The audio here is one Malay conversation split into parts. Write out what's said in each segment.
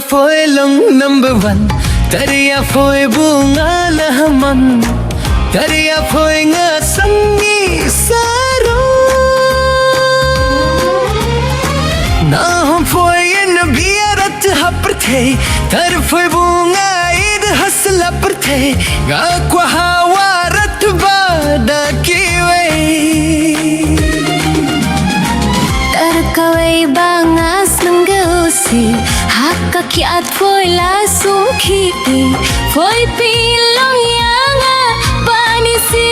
phôi long number one Tariya phôi bunga lahaman Tariya phôi nga sangi saro Na hum phôi in biarat haprathe Tar phôi bunga id hasla parthe Ga kwa hawarat bada kiwe Tar kawai bangas nanggusi Haka kiat phôi la sumki Phôi pilong yang panisi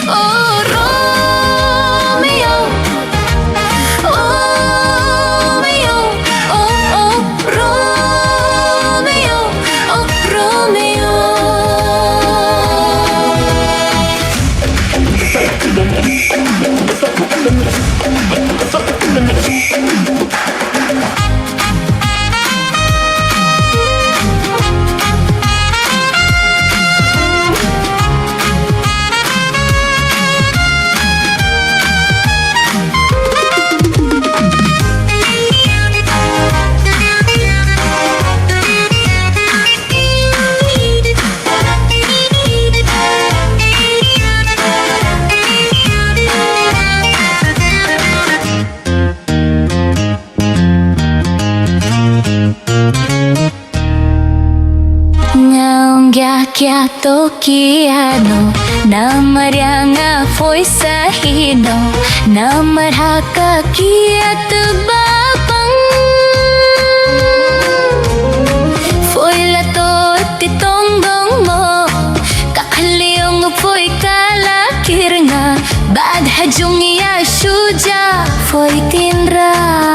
Oh Romeo Romeo Oh Romeo Oh Romeo Kya tokiano Namarya nga foi sahino Namarha ka kiat babang Foi la to titonggong mo Kakaliyong foi kalakir nga Bad hajung ya shuja Foi tinra